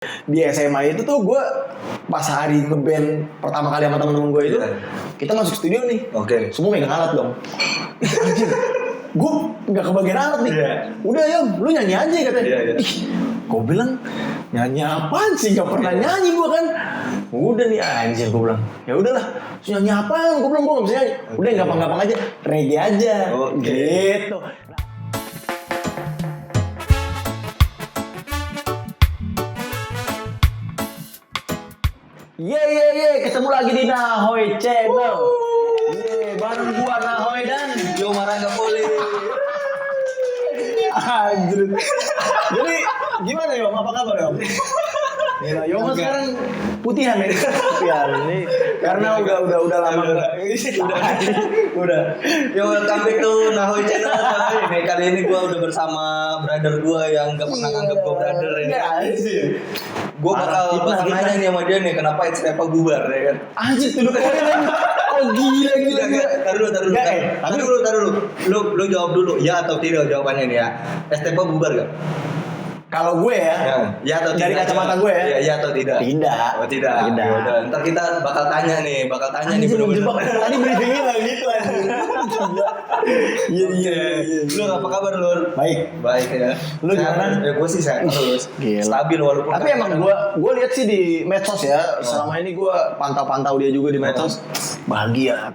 Di SMA itu tuh gue pas hari ngeband pertama kali sama temen-temen gue itu, kita masuk studio nih. Semua megang alat dong. Anjir, gue nggak kebagian alat nih. Udah ya, lu nyanyi aja katanya. Gue bilang nyanyi apaan sih? Gak pernah nyanyi gue kan. Udah nih anjir, gue bilang ya udahlah, nyanyi apaan? Gue bilang gue nggak bisa nyanyi. Udah gampang-gampang aja, reggae aja. Gitu. Ye, ketemu lagi di Nahoy Channel. Bareng gua Nahoy dan Yo Marangga Poli. Anjir. Jadi gimana Yom? Apa kabar Yom? Gila, Yom sekarang putihan ya. Putihan ini karena udah lama Udah. Yo welcome back to Nahoy Channel. Nih kali ini gua udah bersama brother gua yang gak pernah nganggep gua brother ya. Gue bakal nanya nih sama dia nih kenapa Xtepa bubar ya kan. Anjir tuh keren. Oh gila. Taruh dulu. Lu jawab dulu ya atau tidak jawabannya nih ya. Xtepa bubar gak? Kalau gue ya atau dari tidak? kacamata gue ya. Ya atau tidak? Tidak. Oh tidak. Yaudah, ntar kita bakal tanya nih bener-bener. Tadi briefingnya nggak gitu anjir. Iya. Lu apa kabar Lur? Baik ya. Lu gimana? Ya gue sih sehat terus. Stabil walaupun. Tapi emang gue lihat sih di medsos ya. Selama ini gue pantau dia juga di medsos. Bahagia.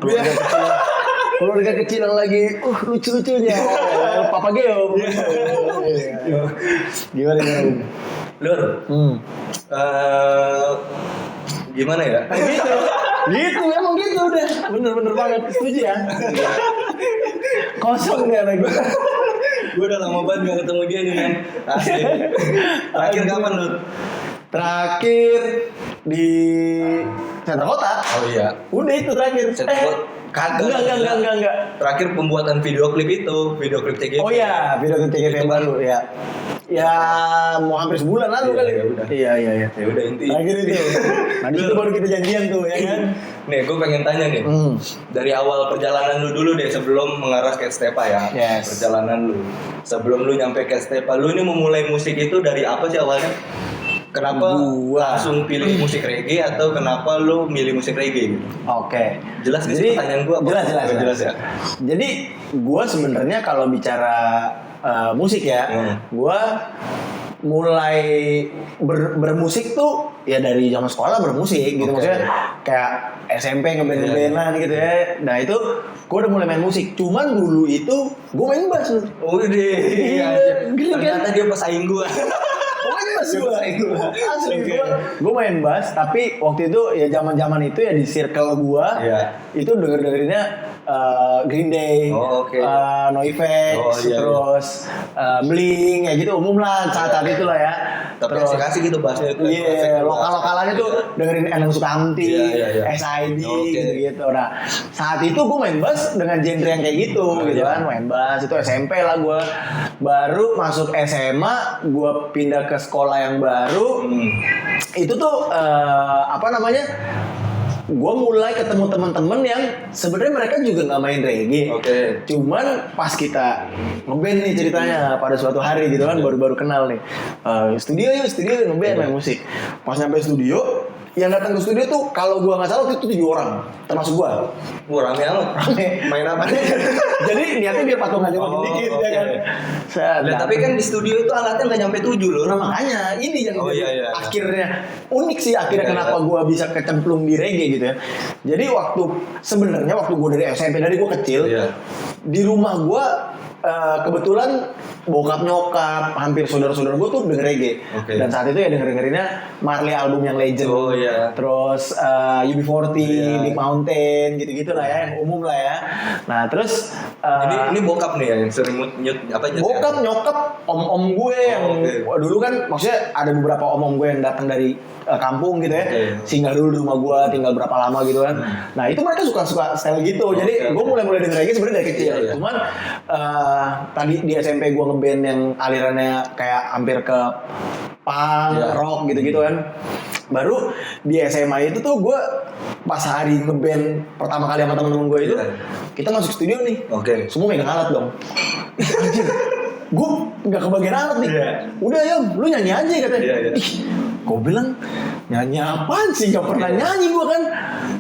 Keluarga kecil yang lagi lucu-lucunya. Papa Geo. Gimana? Lur. Gimana ya? Gitu emang gitu udah. Bener banget. Setuju ya? Kosong deh lagi. Gue udah lama banget gak ketemu dia nih men. Asli. Terakhir kapan Lur? Terakhir di Sentra Kota. Oh iya. Udah itu terakhir. Kagak. Enggak. Terakhir pembuatan video klip TGV. Oh iya, video klip TGV itu baru ya. Ya mau hampir sebulan lalu kali. Iya. Ya udah inti. Terakhir itu. Nah itu baru kita janjian tuh ya kan. Nih gue pengen tanya nih. Dari awal perjalanan lu dulu deh sebelum mengarah ke Xtepa ya. Yes. Perjalanan lu. Sebelum lu nyampe ke Xtepa, lu ini memulai musik itu dari apa sih awalnya? Kenapa langsung pilih musik reggae atau kenapa lu milih musik reggae gitu? Oke. Jelas gak sih pertanyaan gua? Jelas ya. Jadi gua sebenarnya kalau bicara musik ya, gua mulai bermusik tuh ya dari zaman sekolah bermusik gitu. Maksudnya kayak SMP ngeband-ngebandan gitu ya. Nah itu gue udah mulai main musik. Cuman dulu itu gue main bass. Oh iya. Ternyata dia pesaing gue. Gue main bass, tapi waktu itu ya zaman itu ya di circle gue itu dengerinnya Green Day, NoFX, terus Blink ya gitu umum lah saat itu lah ya. Terus kasih gitu bassnya itu. Iya, lokal-lokalannya tuh dengerin Endang Sukamti, SID gitu. Nah saat itu gue main bass dengan genre yang kayak gitu gitu kan, main bass itu SMP lah gue. Baru masuk SMA, gue pindah ke sekolah yang baru. Itu tuh gue mulai ketemu teman-teman yang sebenarnya mereka juga nggak main reggae. Cuman pas kita ngeband nih ceritanya pada suatu hari gitu kan, baru-baru kenal nih. Studio ngeband main musik. Pas nyampe studio, yang datang ke studio tuh kalau gue nggak salah itu 7 orang, termasuk gue. Rame amat. Main apa? Jadi niatnya biar patungannya makin dikit ya kan. Tapi kan di studio itu alatnya nggak nyampe 7 loh. Nah makanya ini yang akhirnya unik sih kenapa gue bisa kecemplung di reggae gitu ya. Jadi sebenarnya waktu gue dari SMP, dari gue kecil di rumah gue kebetulan bokap nyokap hampir saudara-saudara gue tuh denger reggae. Dan saat itu ya dengerinnya Marley album yang Legend. Terus UB40, Big Mountain gitu-gitu lah ya, yang umum lah ya. Nah terus ini bokap nih yang sering nyut bokap nyokap om gue yang dulu kan maksudnya ada beberapa om gue yang datang dari kampung gitu ya, singgah dulu di rumah gue, tinggal berapa lama gitu kan. Nah itu mereka suka style gitu. Jadi gue mulai denger reggae sebenarnya dari kecil. Cuman tadi di SMP gue ngeband yang alirannya kayak hampir ke punk, rock gitu-gitu kan. Baru di SMA itu tuh gue pas hari ngeband pertama kali sama temen-temen gue itu, kita masuk studio nih. Semua megang alat dong. Anjir, gue gak kebagian alat nih. Udah ya, lu nyanyi aja katanya. Gue bilang nyanyi apaan sih, gak pernah nyanyi gue kan.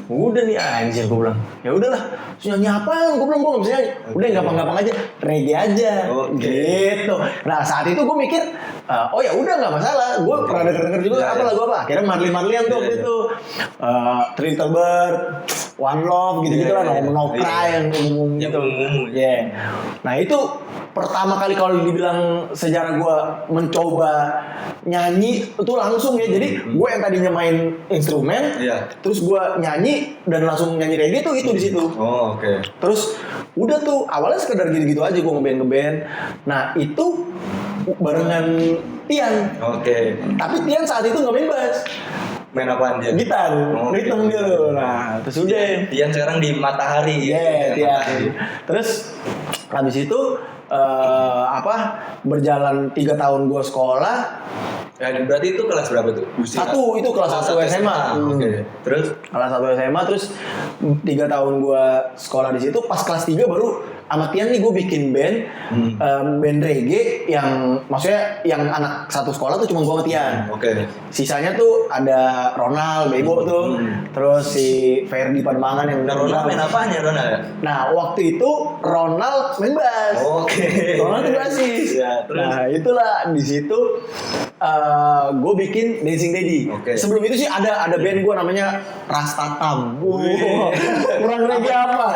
Udah nih anjir gue bilang, ya udahlah nyanyi apaan, gue bilang gue gak bisa nyanyi. Udah gampang-gampang aja, reggae aja. Gitu. Nah saat itu gue mikir, oh ya udah nggak masalah, gue pernah denger juga apa lagu apa. Akhirnya Marley-Marleyan tuh waktu itu, Three Little Bird, One Love gitu-gitu lah, No Cry yang umum gitu. Yeah. Nah itu pertama kali kalau dibilang sejarah gue mencoba nyanyi itu langsung ya. Jadi gue yang tadinya main instrumen, terus gue nyanyi dan langsung nyanyi reggae tuh itu di situ. Oh oke. Terus udah tuh awalnya sekedar gitu-gitu aja gue ngeband. Nah itu barengan Tian. Oke. Tapi Tian saat itu nggak main bass. Main apaan dia? Gitar, ritme dia loh. Nah, terus udah. Tian sekarang di Matahari. Iya, Tian. Terus habis itu berjalan 3 tahun gue sekolah. Ya, berarti itu kelas berapa tuh? Satu itu kelas 1 SMA. Oke. Terus kelas 1 SMA terus 3 tahun gue sekolah di situ. Pas kelas 3 baru sama Tian nih gue bikin band, band reggae yang maksudnya yang anak satu sekolah tuh cuma gue sama Tian. Oke. Sisanya tuh ada Ronald, Bebo tuh, terus si Ferdi Pademangan yang Ronald main apaan ya Ronald? Nah waktu itu Ronald main bass. Oke. Ronald tuh bassis. Ya, terus? Nah itulah di situ gue bikin Dancing Daddy. Oke. Sebelum itu sih ada band gue namanya Rastatam. Kurang reggae apa?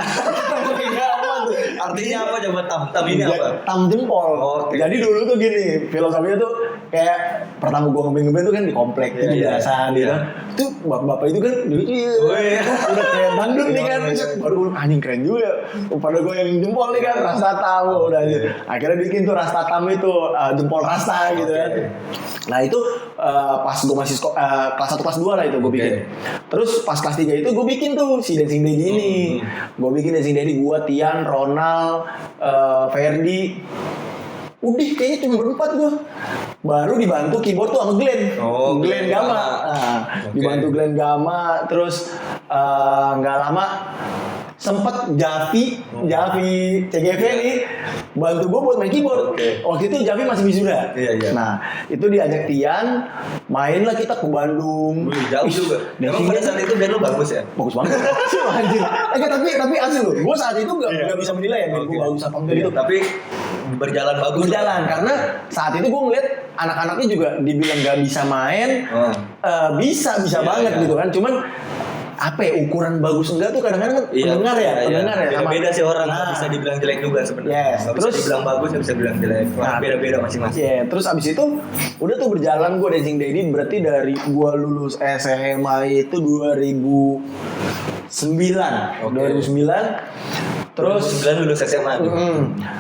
Artinya apa coba tam ini apa? Tam jempol. Oke. Jadi dulu tuh gini, filosofinya tuh kayak pertama gue ngeband tuh kan di komplek gitu biasa gitu. Itu bapak itu kan dulu udah kayak dangdut nih kan. Baru anjing keren juga. Pada gue yang jempol nih kan Rastatam udah aja. Akhirnya bikin tuh Rastatam itu jempol rasta gitu kan. Nah itu pas gue masih kelas 1 kelas 2 lah itu gue bikin. Terus pas kelas 3 itu gue bikin tuh si Dancing Daddy ini. Gue bikin Dancing Daddy, gue Tian, Ronald, Ferdi. Udah kayaknya cuma berempat gue. Baru dibantu keyboard tuh sama Glenn. Glenn Gama. Nah, dibantu Glenn Gama. Terus nggak lama sempet Javi CGV nih bantu gue buat main keyboard. Waktu itu Javi masih wisuda. Nah itu diajak Tian, mainlah kita ke Bandung. Jauh juga. Emang pada saat itu band lo bagus ya? Bagus banget. Anjir. Tapi asli loh. Gue saat itu nggak bisa menilai ya band gue bagus apa enggak gitu. Tapi berjalan bagus. Berjalan karena saat itu gue ngeliat anak-anaknya juga dibilang nggak bisa main, bisa banget gitu kan. Cuman apa ya ukuran bagus enggak tuh kadang-kadang pendengar ya sama beda sih orang bisa dibilang jelek juga sebenarnya. Terus bisa dibilang bagus bisa dibilang jelek. Beda-beda masing-masing. Terus abis itu udah tuh berjalan gue Dancing Daddy berarti dari gue lulus SMA itu 2009. Terus 2009 lulus SMA.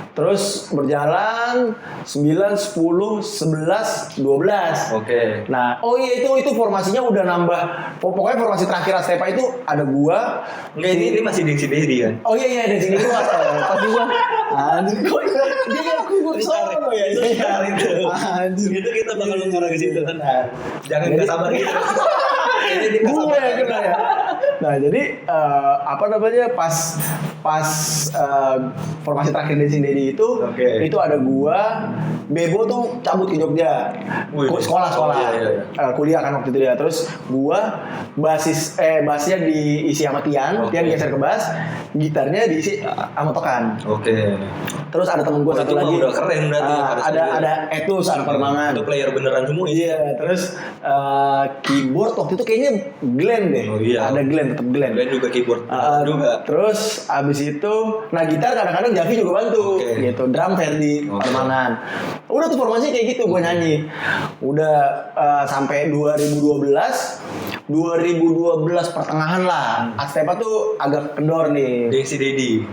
Terus berjalan 9, 10, 11, 12. Nah, itu formasinya udah nambah. Pokoknya formasi terakhir Astepa itu ada gua. Enggak ini masih Dancing Daddy kan? Oh iya Dancing Daddy gua. Tapi gua anjir kok dia aku solo ya. Anjir itu kita bakal mengarah ke situ benar. Jangan enggak sabar gitu. Gue yang kena ya. Nah jadi pas formasi terakhir Dancing Daddy itu ada gua, Bebo tuh cabut ke Jogja, sekolah kuliah kan waktu itu dia. Terus gua bassnya diisi sama Tian geser ke bass, gitarnya diisi sama Tokan. Terus ada temen gua satu lagi. Udah keren berarti. Ada Etus, ada Permangan. Itu player beneran semua. Iya. Terus keyboard waktu itu kayaknya Glenn deh. Ada Glenn, tetap Glenn. Glenn juga keyboard. Juga. Terus abis itu, gitar kadang-kadang Javi juga bantu. Gitu. Drum Ferdi, Permangan. Udah tuh formasinya kayak gitu gue nyanyi. Udah sampai 2012 pertengahan lah. Astepa tuh agak kendor nih. Dancing Daddy.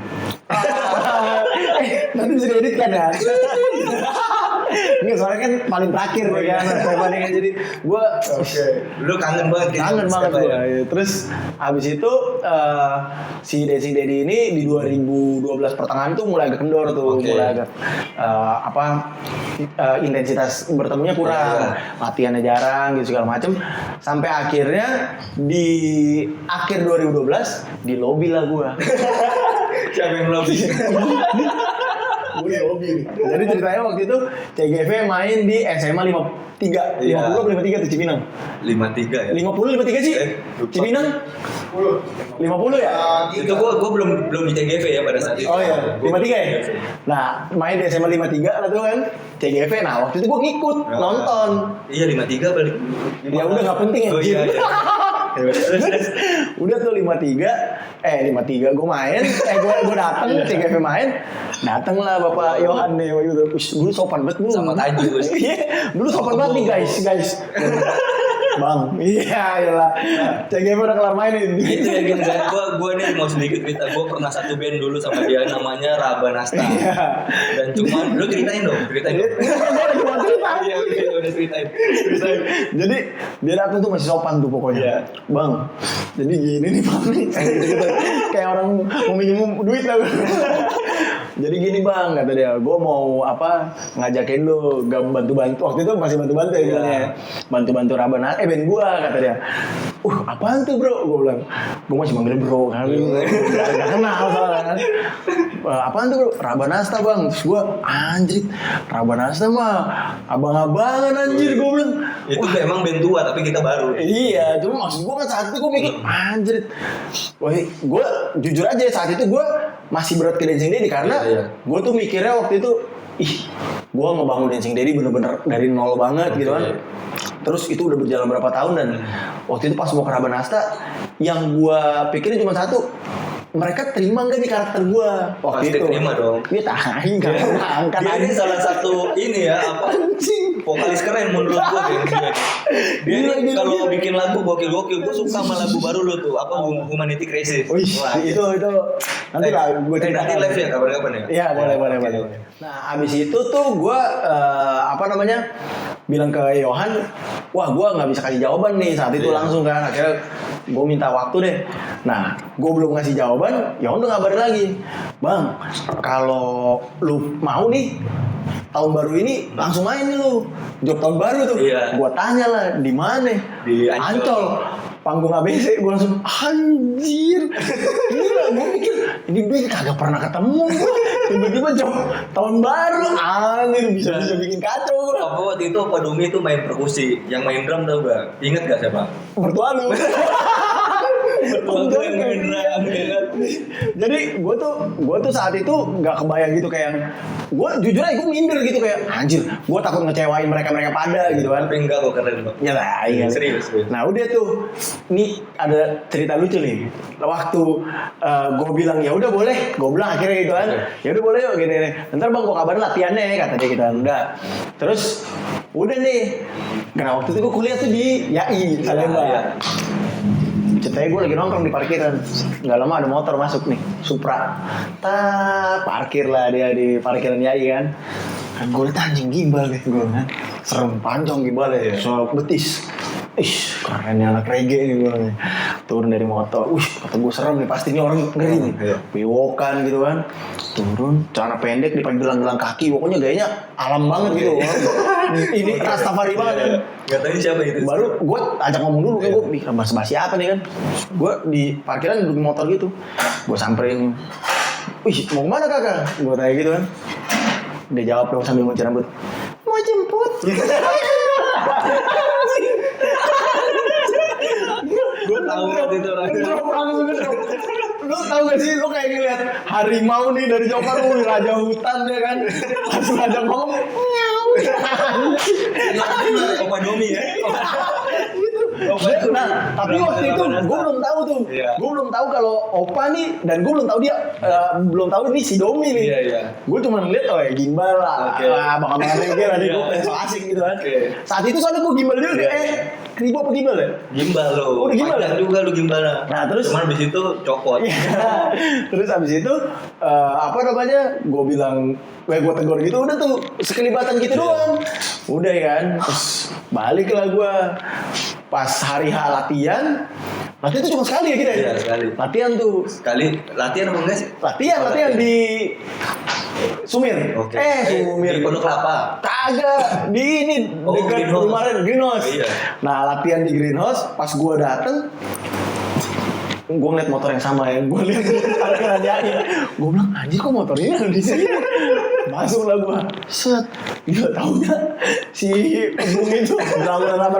Nanti bisa diedit kan ya? Enggak, soalnya kan paling terakhir ya Astepa nih kan. Jadi gue lu kangen banget gue. Terus abis itu si Dancing Daddy ini di 2012 pertengahan tuh mulai agak kendor tuh. Mulai agak intensitas bertemunya kurang, latihannya jarang gitu segala macem. Sampai akhirnya di akhir 2012 di lobby lah gue. Siapa yang lobby? Gue di lobby nih. Jadi ceritanya waktu itu CGV main di SMA 53. 50 Iya. 53 tuh Cipinang. 53 ya. 50 53 sih? Lupa. Cipinang? 50 ya? Itu gua belum di TGV ya pada saat itu. Oh iya, 53 ya? Nah, main di SMA 53 lah tuh kan CGV. Nah, waktu itu gue ngikut nonton. Iya 53 balik. Ya udah gak penting ya. Oh iya. Iya. Udah tuh 53 gue main, gue dateng CGV main, dateng lah Bapak Yohan nih waktu itu. Dulu sopan banget dulu. Sama Taju. Iya, dulu sopan banget nih guys. Bang, iya lah. CGV udah kelar mainin. Itu ya gini kan, gue nih mau sedikit cerita. Gue pernah satu band dulu sama dia namanya Rabanasta. Dan cuman lu ceritain dong. Iya udah ceritain. Jadi dia datang tuh masih sopan tuh pokoknya. Iya. Bang, jadi gini nih bang nih. Kayak orang mau minjem duit lah. Jadi gini bang, kata dia, gue mau ngajakin lu bantu-bantu. Waktu itu masih bantu-bantu ya bilangnya. Bantu-bantu Rabanasta, band gue kata dia. Apaan tuh bro? Gue bilang, gue masih manggil bro kan. Gak kenal soalnya kan. Apaan tuh bro? Rabanasta bang. Terus gue, anjir, Rabanasta mah abang-abangan anjir. Gue bilang, Itu emang band tua tapi kita baru. iya, cuma maksud gue kan saat itu gue mikir anjir. Wah, gue jujur aja saat itu gue masih berat ke Dancing Daddy karena gue tuh mikirnya waktu itu gue ngebangun Dancing Daddy bener-bener dari nol banget gitu kan. Terus itu udah berjalan berapa tahun dan waktu itu pas mau ke Rabanasta yang gue pikirin cuma satu, mereka terima nggak nih karakter gue waktu Pasti itu? terima dong. Iya tahan kan angkat Dia ini salah satu ini ya vokalis keren menurut gue dia ini kalau bikin lagu gokil-gokil. Gue suka sama lagu baru lu tuh Humanity Crisis. Wih, itu nanti lah gue nanti live ya kapan-kapan ya. Iya boleh. Nah abis itu tuh gue bilang ke Yohan, wah gue nggak bisa kasih jawaban nih saat itu langsung kan. Akhirnya gue minta waktu deh. Nah gue belum ngasih jawaban, Yohan tuh ngabarin lagi, bang kalau lu mau nih tahun baru ini langsung main nih lu job tahun baru tuh. Iya. Gue tanya lah di mana? Di Ancol. Panggung ABC. Gue langsung anjir. Gila, gue mikir ini band kagak pernah ketemu gue. Tiba-tiba job tahun baru anjir bisa bikin kacau gue. Apa waktu itu Pak Domi tuh main perkusi, yang main drum tau gak? Ingat gak siapa? Mertua lu. Waktu yang main drum ya kan? Jadi gue tuh saat itu nggak kebayang gitu kayak gue jujur aja gue minder gitu kayak anjir gue takut ngecewain mereka pada gitu kan. Tapi enggak kok keren loh. Ya lah, iya. Serius. Nah udah tuh, nih ada cerita lucu nih. Waktu gue bilang ya udah boleh, gue bilang akhirnya gitu kan, ya udah boleh yuk gini. Ntar bang gue kabarin latihannya kata dia gitu kan. Udah. Terus udah nih. Karena waktu itu gue kuliah tuh di YAI Salemba. Iya. Ceritanya gue lagi nongkrong di parkiran. Gak lama ada motor masuk nih, Supra. Parkir lah dia di parkiran YAI kan. Gue liat anjing gimbal deh gue kan. Serem panjang gimbalnya ya, soal betis. Kerennya anak reggae nih gue. Turun dari motor, kata gue serem nih, pasti ini orang ngeri nih. Piwokan gitu kan. Turun, celana pendek dipakai gelang-gelang kaki, pokoknya gayanya alam banget gitu. Ini Rastafari banget kan. Gak tahu siapa itu. Baru gue ajak ngomong dulu, kayak gue pikir bahas-bahas siapa nih kan. Gue di parkiran duduk motor gitu. Gue samperin, mau kemana kakak? Gue tanya gitu kan. Dia jawab dong sambil ngunci rambut, mau jemput. Gue tahu waktu itu orangnya. Lu tau gak sih, lu kayak ngeliat harimau nih dari jauh kan, raja hutan ya kan. Langsung aja ngomong, nyau. Opa Domi ya. Nah, tapi waktu itu gue belum tahu tuh. Gue belum tahu kalau Opa nih, dan gue belum tahu dia belum tahu nih si Domi nih. Gue cuma ngeliat gimbal lah, bakal-bakal reggae lah, gue pengen so asik gitu kan. Saat itu soalnya gue gimbal juga, Kribo apa gimbal ya? Gimbal lo. Udah gimbal ya? juga lu gimbal. Nah terus cuman abis itu copot. Terus abis itu gue bilang, gue tegur gitu, udah tuh sekelibatan gitu doang. Udah kan, terus balik lah gue. Pas hari H latihan itu cuma sekali ya kita ya? Iya, sekali. Latihan tuh. Sekali, latihan apa enggak sih? Latihan di Sumir. Sumir. Di Pondok Kelapa. Kagak, di ini dekat kemarin Greenhouse. Iya. Nah, latihan di Greenhouse, pas gue dateng, gue ngeliat motor yang sama ya, gue lihat parkiran Yai. Gue bilang, anjir kok motor ini ada di sini? Masuk lah gua. Set. Iya taunya si Bung itu drama-drama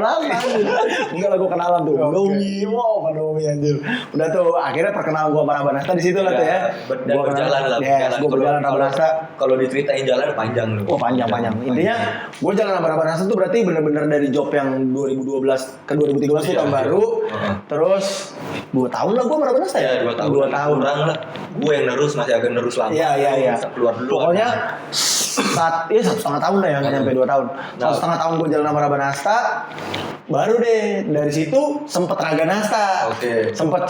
enggak lah gua kenalan tuh. Domi, wow Pak Domi anjir. Udah tuh akhirnya perkenalan gua sama Rabanasta di situ lah tuh ya. Dan berjalan lah. Gua berjalan sama Rabanasta. Kalau diceritain jalan panjang loh. Oh panjang. Intinya gua jalan sama Rabanasta tuh berarti bener-bener dari job yang 2012 ke 2013 tuh tahun baru. Terus 2 tahun lah gua sama Rabanasta ya. 2 tahun. 2 tahun. Kurang lah. Gue yang masih agak nerus lama. Iya. Keluar dulu. Pokoknya 1,5 tahun lah ya, nggak sampai 2 tahun. 1,5 tahun gue jalan sama Rabanasta, baru deh dari situ sempet Raganasta. Oke. Sempet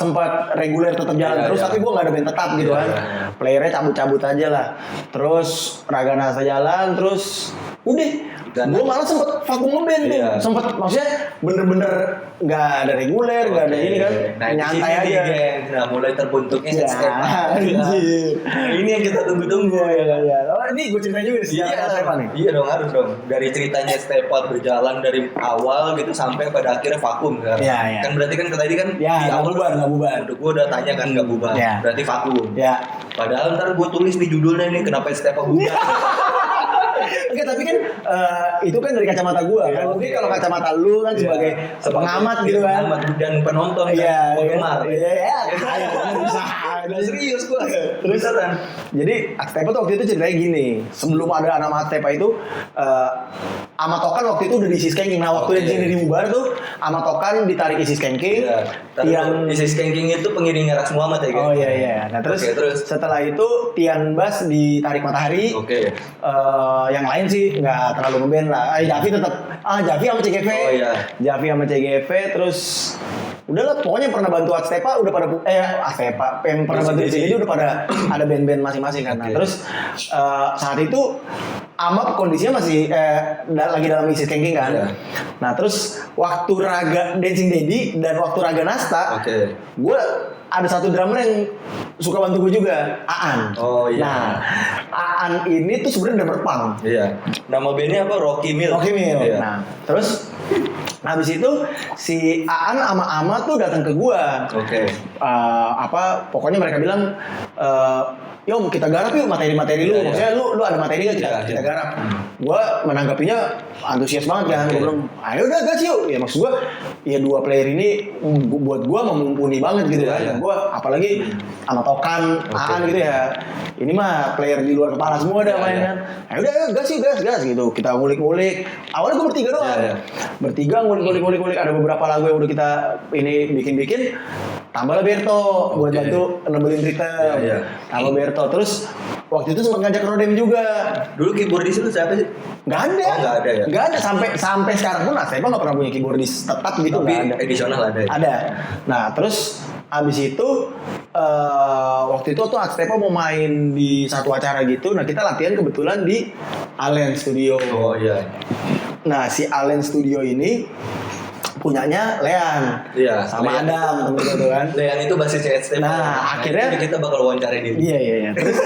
reguler tetap jalan terus, tapi gue nggak ada band tetap gitu kan. Playernya cabut-cabut aja lah. Terus Raganasta jalan, terus udah. Gue malah sempet vakum ngeband tuh. Sempet maksudnya bener-bener nggak ada reguler, nggak ada ini kan, nyantai aja. Nah mulai terbentuknya Step. Anjir. Ini yang kita tunggu-tunggu. Iya. Oh, ini gue ceritain juga sih. Iya dong, harus dong. Dari ceritanya Step Out berjalan dari awal gitu sampai pada akhirnya vakum kan. Iya. Kan berarti kan tadi kan di awal nggak bubar. Gue udah tanya kan nggak bubar. Berarti vakum. Ya. Padahal ntar gue tulis di judulnya nih kenapa Step Out bubar. Enggak, tapi kan itu kan dari kacamata gua kan. Mungkin kalau kacamata lu kan sebagai pengamat gitu kan. Dan penonton kan, penggemar. Iya. Bisa. Udah serius gua. Terus kan. Jadi Astepa tuh waktu itu ceritanya gini. Sebelum ada nama Astepa itu Amatokan waktu itu udah diisi skanking. Nah waktu yang sini dibubar tuh Amatokan ditarik isi skanking. Yang isi skanking itu pengiringnya Ras Muhammad ya kan? Oh iya. Nah terus setelah itu Tian Bass ditarik Matahari. Oke. Yang lain sih nggak terlalu ngeband lah. Javi tetap Javi sama CGV. Oh iya. Javi sama CGV terus udahlah pokoknya pernah bantu Astepa udah pada Astepa yang pernah bantu di sini udah pada ada band-band masing-masing kan. Nah, terus saat itu Amap kondisinya masih lagi dalam isi skanking kan. Yeah. Nah terus waktu Raga Dancing Daddy dan waktu Raga Nasta, gue ada satu drummer yang suka bantu gue juga, Aan. Oh iya. Nah Aan ini tuh sebenarnya drummer punk. Iya. Nama bandnya apa? Rocky Mill. Iya. Nah terus habis itu si Aan sama Ama tuh datang ke gue. Pokoknya mereka bilang Yom kita garap yuk materi-materi lu. Maksudnya lu ada materi nggak kita garap. Gue menanggapinya antusias banget kan. Gue bilang ayo udah gas yuk. Ya maksud gue ya 2 player ini buat gue mumpuni banget gitu kan. Gue apalagi sama Tokan, Aan gitu ya. Ini mah player di luar kepala semua dah main kan. Ayo udah gas gitu. Kita ngulik-ngulik. Awalnya gue bertiga doang. Bertiga ngulik-ngulik. Ada beberapa lagu yang udah kita ini bikin. Tambahlah Berto buat bantu nebelin ritme. Tambah Berto. Terus waktu itu sempat ngajak Rodem juga. Dulu keyboardis itu siapa sih? Nggak ada. Oh, nggak ada ya? Nggak ada sampai sekarang pun Astepa nggak pernah punya keyboardis tetap gitu. Tapi edisional ada ya? Ada. Nah terus abis itu waktu itu tuh Astepa mau main di satu acara gitu. Nah kita latihan kebetulan di Allen Studio. Oh iya. Nah si Allen Studio ini punyanya Lean sama Lean. Adam temen itu kan. Lean itu basisnya Astepa. Nah akhirnya kita bakal wawancara dia. Iya. Terus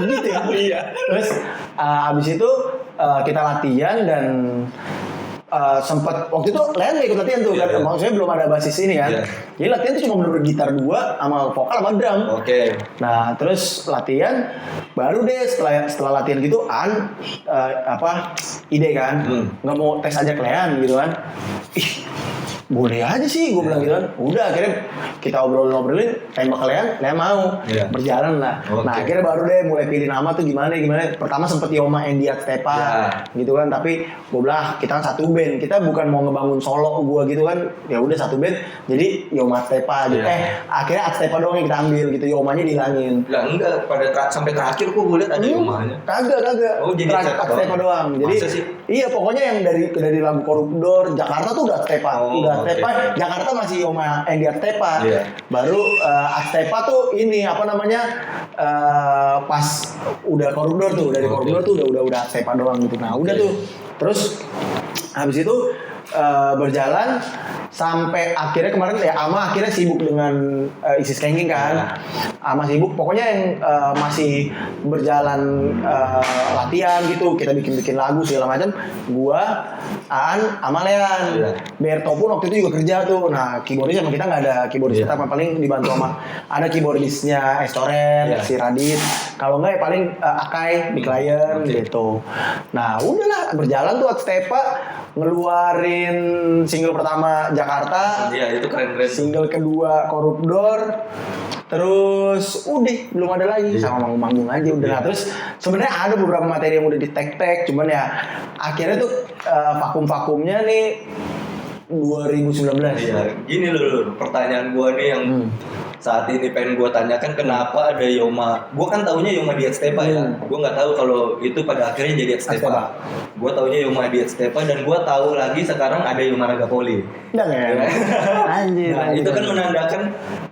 gitu ya. Iya. Terus abis itu kita latihan dan sempat waktu itu Lean gak ikut latihan tuh kan. Maksudnya belum ada basis ini kan. Jadi latihan tuh cuma bener gitar 2 sama vokal sama drum. Nah terus latihan baru deh setelah latihan gitu ide kan nggak mau tes aja Lean gitu kan. Boleh aja sih gue bilang gitu kan. Udah akhirnya kita obrolin tembak Lean mau berjalan lah. Nah akhirnya baru deh mulai pilih nama tuh gimana. Pertama sempet Yoma Endi Astepa gitu kan. Tapi gue bilang kita kan satu band, kita bukan mau ngebangun solo gue gitu kan. Ya udah satu band jadi Yoma Astepa gitu. Akhirnya Astepa doang yang kita ambil gitu, Yomanya dihilangin. Lah enggak, sampai terakhir gue lihat ada Yomanya. Kagak. Oh jadi Astepa doang. Jadi iya pokoknya yang dari lagu Koruptor Jakarta tuh udah Astepa. Jakarta masih Yoma Endi Astepa. Baru Astepa tuh ini pas udah Koruptor tuh, dari Koruptor tuh udah Astepa doang gitu. Nah udah tuh terus habis itu berjalan sampai akhirnya kemarin ya Ama akhirnya sibuk dengan isi skanking kan. Ama sibuk pokoknya yang masih berjalan latihan gitu, kita bikin lagu segala macam. Gua, Aan, Ama Lean. Berto pun waktu itu juga kerja tuh. Nah, keyboardis sama kita nggak ada keyboardis kita, paling dibantu sama ada keyboardisnya Estoren, si Radit. Kalau nggak ya paling Akai di klien gitu. Nah, udahlah berjalan tuh Stepa ngeluarin single pertama Jakarta. Iya, itu keren. Single kedua Korupdor. Terus udah belum ada lagi sama manggung aja udah. Nah, terus sebenarnya ada beberapa materi yang udah di tag, cuman ya akhirnya tuh vakum-vakumnya nih 2019. Iya, gini loh pertanyaan gua nih yang saat ini pengen gua tanyakan, kenapa ada Yoma? Gua kan taunya Yoma di Stepa ya. Gua nggak tahu kalau itu pada akhirnya jadi Stepa. Gua taunya Yoma di Stepa dan gua tahu lagi sekarang ada Yoma Ragapoli. Udah ya. Anjir. Nah, itu kan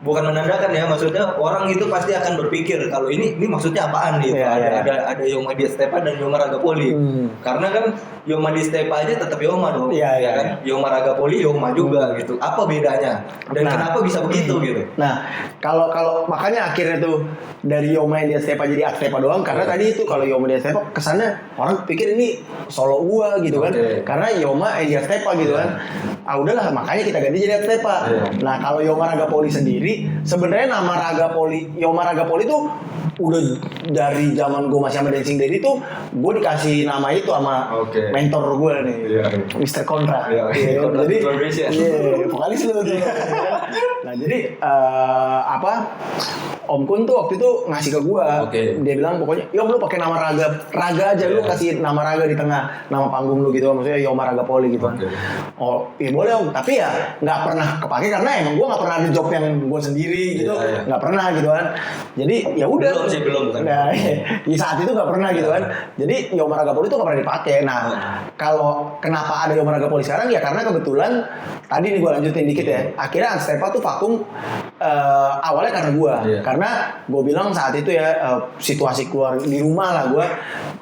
bukan menandakan ya, maksudnya orang itu pasti akan berpikir kalau ini maksudnya apaan nih? Ada Yoma di Stepa dan Yoma Ragapoli. Karena kan Yoma di Stepa aja tetap Yoma dong. Iya kan? Yoma Ragapoli Yoma juga gitu. Apa bedanya? Dan kenapa bisa begitu gitu? Nah, kalau makanya akhirnya tuh dari Yoma yang di Stepa jadi Stepa doang karena tadi itu kalau Yoma di Stepa kesannya orang pikir ini solo gua gitu kan. Karena Yoma yang di Stepa gitu kan. Ah udahlah makanya kita ganti jadi Stepa. Nah, kalau Yoma Ragapoli sendiri sebenarnya nama Yoma Ragapoli tuh udah dari zaman gue masih sama Dancing Daddy tuh gue dikasih nama itu sama mentor gue nih, Mr. Kontra. Jadi vokalis lu tuh. Nah jadi Om Kun tuh waktu itu ngasih ke gue, dia bilang pokoknya Yom lu pakai nama raga aja, lu kasih nama raga di tengah nama panggung lu gitu, maksudnya Yoma Ragapoli gitu. Oh iya boleh Om, tapi ya nggak pernah kepake karena emang gue nggak pernah ada job yang gue sendiri gitu, nggak pernah gitu kan. Jadi ya udah. Belum kan? Nah, di saat itu nggak pernah gitu kan. Jadi Yoma Ragapoli itu nggak pernah dipakai. Nah, kalau kenapa ada Yoma Ragapoli sekarang ya karena kebetulan tadi nih gue lanjutin dikit ya. Akhirnya Stepa tuh vakum awalnya karena gue, karena gue bilang saat itu ya situasi keluar di rumah lah gue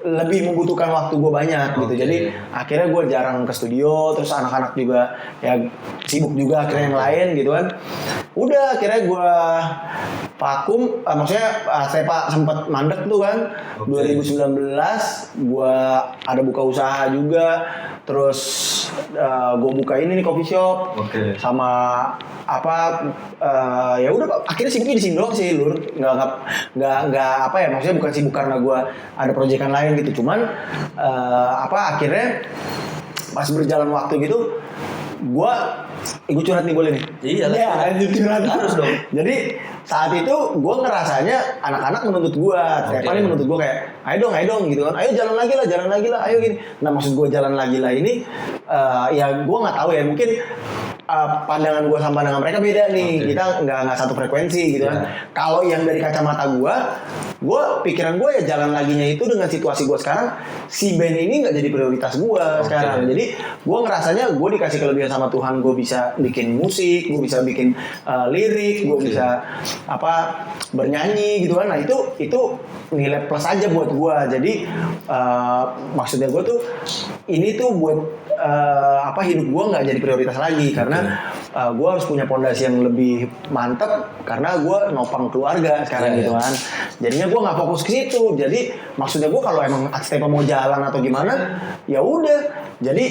lebih membutuhkan waktu gue banyak gitu. Jadi akhirnya gue jarang ke studio, terus anak-anak juga ya sibuk juga akhirnya yang lain gitu kan. Udah akhirnya gue vakum, maksudnya Stepa sempat mandek tuh kan. 2019 gue ada buka usaha juga, terus gue buka ini nih coffee shop sama ya udah akhirnya sibuknya di sini doang sih Lur, nggak apa ya, maksudnya bukan sibuk karena gue ada proyekan lain gitu, cuman akhirnya pas berjalan waktu gitu gue curhat nih boleh nih? Iya lah. Ya, curhat harus dong. Jadi saat itu gue ngerasanya anak-anak menuntut gue, tiap kali menuntut gue kayak, ayo dong gitu kan, ayo jalan lagi lah, ayo gini. Nah maksud gue jalan lagi lah ini, ya gue nggak tahu ya, mungkin pandangan gue sama pandangan mereka beda nih, kita nggak satu frekuensi gitu kan. Kalau yang dari kacamata gue pikiran gue ya jalan laginya itu dengan situasi gue sekarang, si band ini nggak jadi prioritas gue sekarang. Jadi gue ngerasanya gue dikasih kelebihan sama Tuhan, gue bisa bikin musik, gue bisa bikin lirik, gue bisa bernyanyi gitu kan. Nah itu nilai plus aja buat gue. Jadi maksudnya gue tuh ini tuh buat hidup gue nggak jadi prioritas lagi karena gue harus punya pondasi yang lebih mantap karena gue nopang keluarga sekarang gitu kan. Jadinya gue nggak fokus ke situ. Jadi maksudnya gue kalau emang Stepa mau jalan atau gimana ya udah. Jadi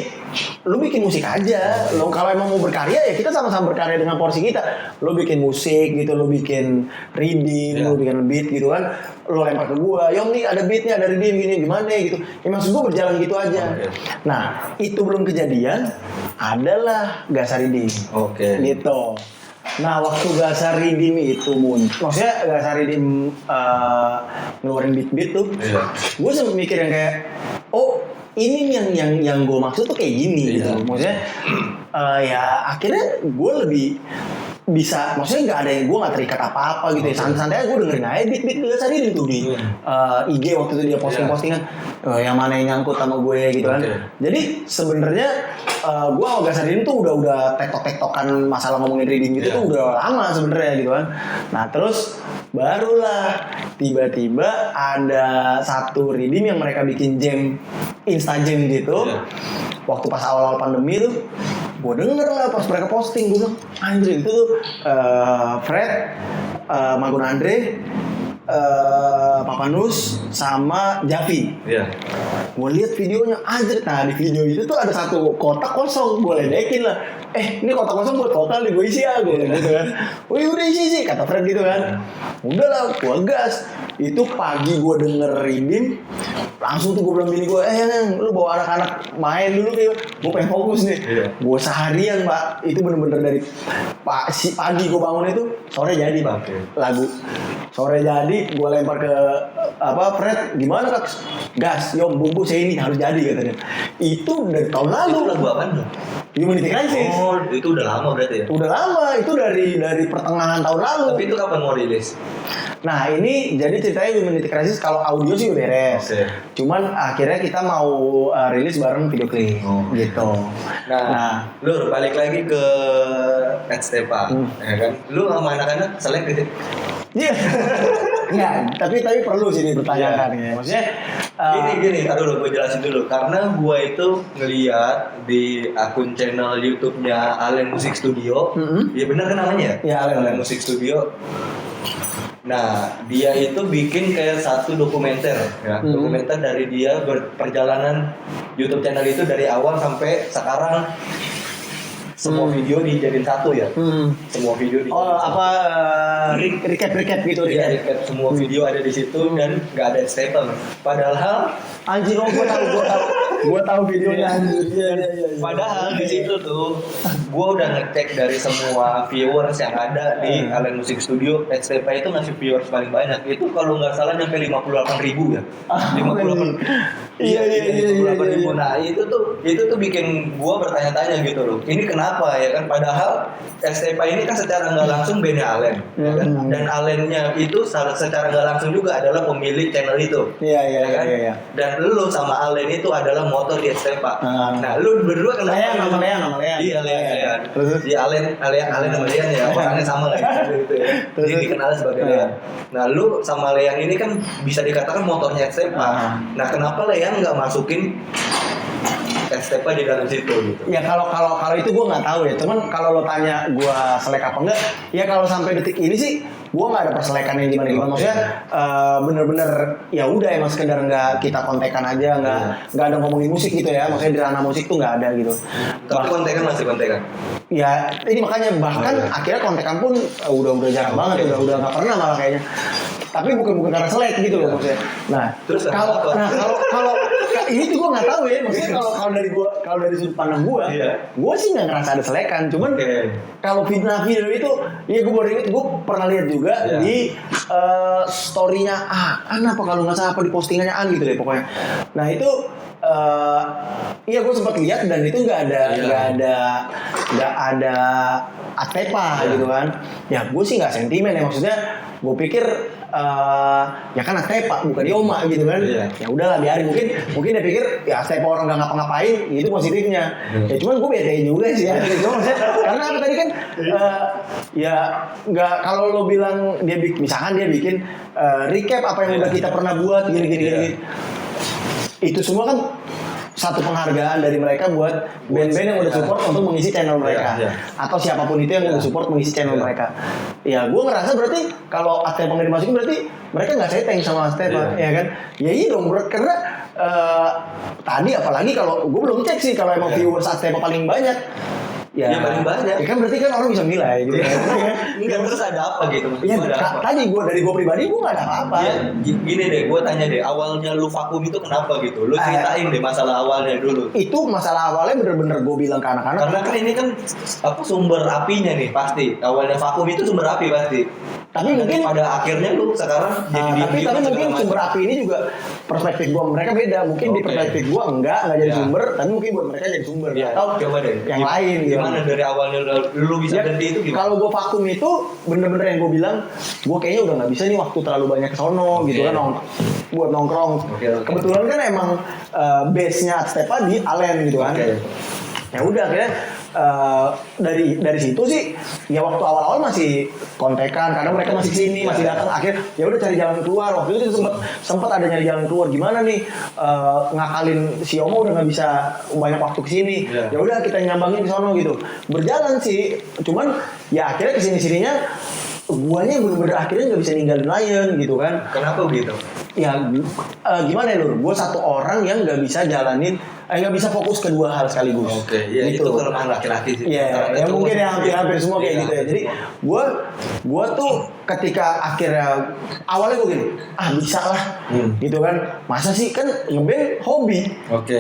lu bikin musik aja. Lu kalau emang mau berkarya ya kita sama-sama berkarya dengan porsi kita. Lu bikin musik gitu, lu bikin reading, lu bikin beat gitu kan. Lu lempar ke gua, "Yom nih ada beatnya, ada reading gini gimana gitu." Ya maksud gua berjalan gitu aja. Nah, itu belum kejadian, adalah Gasa Reading. Gitu. Nah, waktu Gasa Reading itu maksudnya Gasa Reading ngeluarin beat-beat tuh, gue sempet mikir yang kayak, oh ini yang gue maksud tuh kayak gini gitu. Maksudnya ya akhirnya gue lebih bisa, maksudnya nggak ada yang gue nggak terikat apa-apa gitu ya, santai-santai aja gue dengerin aja beat Gasa Reading tuh di IG waktu itu dia posting-postingan yang mana yang nyangkut sama gue gitu kan. Jadi sebenarnya gue sama Gasarin tuh udah tektokan masalah ngomongin reading gitu tuh udah lama sebenarnya gitu kan. Nah terus barulah tiba-tiba ada satu reading yang mereka bikin jam, insta jam gitu. Waktu pas awal-awal pandemi tuh gue denger lah pas mereka posting, gue bilang anjir itu tuh Fred, Magun Andre, Papanus sama Javi. Gue lihat videonya anjir. Nah di video itu tuh ada satu kotak kosong, gue ledekin lah. Ini kotak kosong buat vokal nih, gue isi ya, gue gitu kan. Wih udah isi kata Fred gitu kan. Udahlah gue gas. Itu pagi gue denger reading, langsung tuh gue bilang bini gue, lu bawa anak-anak main dulu kayak, gue pengen fokus nih. Gue seharian pak, itu bener-bener dari pagi gue bangun itu, sore jadi pak lagu. Sore jadi, gue lempar ke Fred, gimana kak? Gas, yom bungkus saya ini harus jadi katanya. Itu dari tahun lalu. Itu lagu apaan tuh? Humanity Crisis. Oh, itu udah lama berarti ya? Udah lama, itu dari pertengahan tahun lalu. Tapi itu kapan mau rilis? Nah ini jadi ceritanya Humanity Crisis kalau audio sih udah beres. Cuman akhirnya kita mau rilis bareng video klip gitu. Nah, Lur balik lagi ke Ed Stepa, ya kan? Lu sama anak-anak selek gitu? Iya. Enggak, tapi perlu sih dipertanyakan ya. Maksudnya gini, taruh dulu gue jelasin dulu. Karena gue itu ngeliat di akun channel YouTube-nya Allen Music Studio. Ya benar kan namanya ya? Iya, Allen Music Studio. Nah, dia itu bikin kayak satu dokumenter ya. Dokumenter dari dia perjalanan YouTube channel itu dari awal sampai sekarang. Semua video dijadiin satu ya. Semua video dijadiin recap gitu ya. Recap semua video ada di situ dan nggak ada statement. Padahal anjir, gue tahu videonya anjir. Iya. Padahal di situ tuh gue udah ngecek dari semua viewers yang ada di Allen Music Studio. Ed Stepa itu ngasih viewers paling banyak. Itu kalau nggak salah nyampe 58.000 ya. 58. Iya. 58.000. Nah itu tuh bikin gue bertanya-tanya gitu loh. Ini kenapa ya kan? Padahal Ed Stepa ini kan secara nggak langsung bandnya Allen, ya kan? Dan Allennya itu secara nggak langsung juga adalah pemilik channel itu. Iya. Dan lu sama Allen itu adalah motor di Ed Stepa. Nah lu berdua kenapa? Nama Lean. Iya Lean. Di Allen sama Lean ya orangnya sama lah gitu ya. Jadi dikenal sebagai Lean. Nah lu sama Lean ini kan bisa dikatakan motornya Ed Stepa. Nah kenapa Lean nggak masukin Ed Stepa di dalam situ gitu? Ya kalau itu gue nggak tahu ya. Cuman kalau lo tanya gue selek apa enggak, ya kalau sampai detik ini sih gue nggak ada perselekan yang gimana. Maksudnya bener-bener ya udah emang sekedar nggak kita kontekan aja, nggak ada ngomongin musik gitu ya. Maksudnya di ranah musik tuh nggak ada gitu. Tapi masih kontekan. Ya ini makanya bahkan akhirnya kontekan pun udah jarang banget, udah nggak pernah malah kayaknya. Tapi bukan karena selek gitu loh maksudnya. Nah, kalau ini tuh gue nggak tahu ya. Maksudnya kalau dari sudut pandang gue sih nggak ngerasa ada selekan. Cuman kalau video itu, ya gue baru inget gue pernah lihat juga di story-nya apa kalau nggak salah apa di postingannya gitu deh pokoknya. Nah itu iya gue sempat lihat dan itu nggak ada Atepa gitu kan. Ya gue sih nggak sentimen ya, maksudnya gue pikir ya kan Atepa bukan Yoma gitu kan. Ya udahlah biarin, mungkin dia pikir ya Atepa orang nggak ngapa-ngapain itu positifnya. Ya cuman gue bete juga sih ya. Karena apa tadi kan ya nggak, kalau lo bilang dia misalkan dia bikin recap apa yang udah kita pernah buat gini. Itu semua kan satu penghargaan dari mereka buat band-band yang udah support untuk mengisi channel mereka, atau siapapun itu yang udah support mengisi channel mereka. Ya gue ngerasa berarti kalau Astepa nggak dimasukin berarti mereka nggak setting sama Astepa, ya kan? Ya iya dong, karena tadi apalagi kalau gue belum cek sih kalau emang viewers Astepa paling banyak. Ya paling banyak. Ya kan berarti kan orang bisa nilai gitu. Enggak, terus ada apa gitu? Iya, tadi dari gue pribadi gue nggak ada apa-apa. Ya, gini deh, gue tanya deh, awalnya lu vakum itu kenapa gitu? Lu ceritain deh masalah awalnya dulu. Itu masalah awalnya bener-bener gue bilang ke anak-anak. Karena kan ini kan sumber apinya nih pasti. Awalnya vakum itu sumber api pasti. Tapi mungkin pada akhirnya lu sekarang jadi tapi mungkin sumber api ini juga perspektif gue mereka beda. Mungkin di perspektif gue enggak jadi sumber, tapi mungkin buat mereka jadi sumber. Atau coba deh yang lain gitu. Gimana dari awalnya lu bisa ganti itu gimana? Kalau gue vakum itu bener-bener yang gue bilang, gue kayaknya udah nggak bisa nih waktu terlalu banyak kesono gitu kan buat nongkrong. Kebetulan kan emang base-nya Astepa di Allen gitu kan. Ya udah akhirnya dari situ sih ya waktu awal-awal masih kontekan, kadang mereka masih sini masih datang, akhirnya ya udah cari jalan keluar. Waktu itu sempet ada nyari jalan keluar, gimana nih ngakalin si Omo udah nggak bisa banyak waktu kesini, ya udah kita nyambangin ke sono gitu. Berjalan sih, cuman ya akhirnya kesini sininya guanya bener-bener akhirnya nggak bisa ninggalin Lion gitu kan. Kenapa gitu? Ya gimana ya Lur, gue satu orang yang nggak bisa jalanin, nggak bisa fokus ke dua hal sekaligus. Oke, ya gitu. itu kelemahan laki-laki sih. Iya, ya mungkin ya hampir semua kayak gitu ya. Jadi gue tuh ketika akhirnya awalnya gue gini, bisa lah, gitu kan. Masa sih kan ngeband hobi,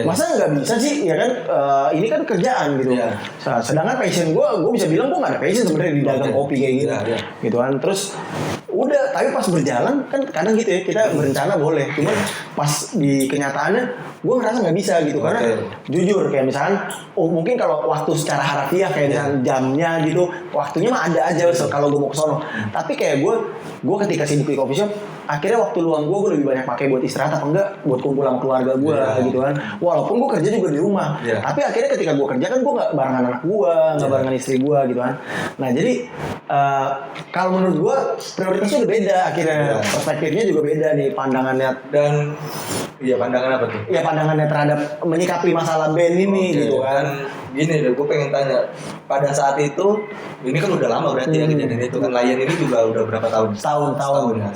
masa nggak bisa sih, ya kan? Ini kan kerjaan gitu. Sedangkan passion gue bisa bilang gue nggak ada passion sebenarnya di dagang kopi kayak gitu, gitu kan. Terus udah, tapi pas berjalan kan kadang gitu ya, kita berencana boleh, cuman pas di kenyataannya gue ngerasa nggak bisa gitu. Karena jujur kayak misalkan mungkin kalau waktu secara harafiah kayak misalkan jamnya gitu, waktunya mah ada aja kalau gue mau ke sono. Tapi kayak gue ketika sibuk di coffee shop, akhirnya waktu luang gue lebih banyak pakai buat istirahat apa enggak buat kumpul sama keluarga gue gitu kan. Walaupun gue kerja juga di rumah, tapi akhirnya ketika gue kerja kan gue nggak barengan anak gue, nggak barengan istri gue gitu kan. Nah jadi kalau menurut gue prioritasnya udah beda akhirnya, perspektifnya juga beda nih pandangannya. Dan pandangan apa tuh? Ya pandangannya terhadap menyikapi masalah band ini gitu kan. Gini deh, gue pengen tanya, pada saat itu ini kan udah lama berarti ya kejadian itu kan. Lion ini juga udah berapa tahun? Tahun ya.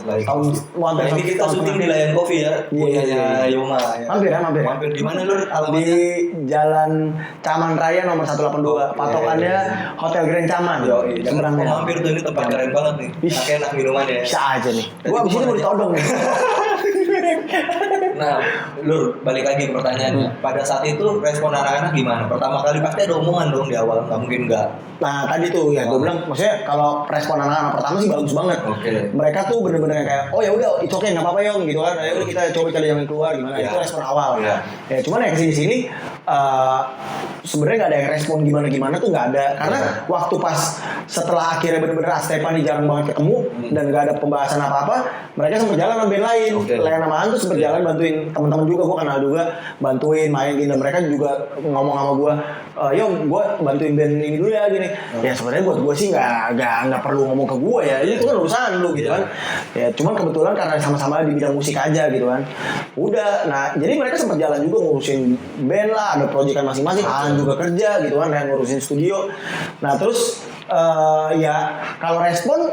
Nah, ini kita syuting di Lion Coffee ya, punyanya Yoma ya. Mampir di mana Lur? Di Jalan Caman Raya nomor 182, patokannya Hotel Grand Caman. Jangan mampir tuh, ini tempat keren banget nih. Enak minumannya. Bisa aja nih. Gua abis ini mau ditodong nih. Nah, Lur, balik lagi ke pertanyaannya. Pada saat itu respon anak-anak gimana? Pertama kali pasti ada omongan dong di awal, nggak mungkin nggak. Nah tadi tuh ya gue bilang, maksudnya kalau respon anak-anak pertama sih bagus banget. Mereka tuh bener-bener kayak oh ya udah itu oke, nggak apa-apa Yong gitu kan. Ayo kita coba cari jalan keluar gimana. Itu respon awal. Ya cuman ya kesini-sini sebenarnya nggak ada yang respon gimana-gimana tuh nggak ada. Karena waktu pas setelah akhirnya bener-bener Astepan jarang banget ketemu dan nggak ada pembahasan apa-apa, mereka sempat jalan sama band lain. Lain sama Antus sempat jalan bantuin teman-teman juga, gue kenal juga, bantuin main gitu. Mereka juga ngomong sama gue, Yong gue bantuin band ini dulu ya gini. Ya sebenarnya buat gue sih nggak perlu ngomong ke gue ya, itu kan urusan lu gitu kan. Ya cuman kebetulan karena sama-sama di bidang musik aja gitu kan. Udah, nah jadi mereka sempat jalan juga ngurusin band lah, ada proyekan masing-masing. Alan juga kerja gitu kan, yang ngurusin studio. Nah terus ya kalau respon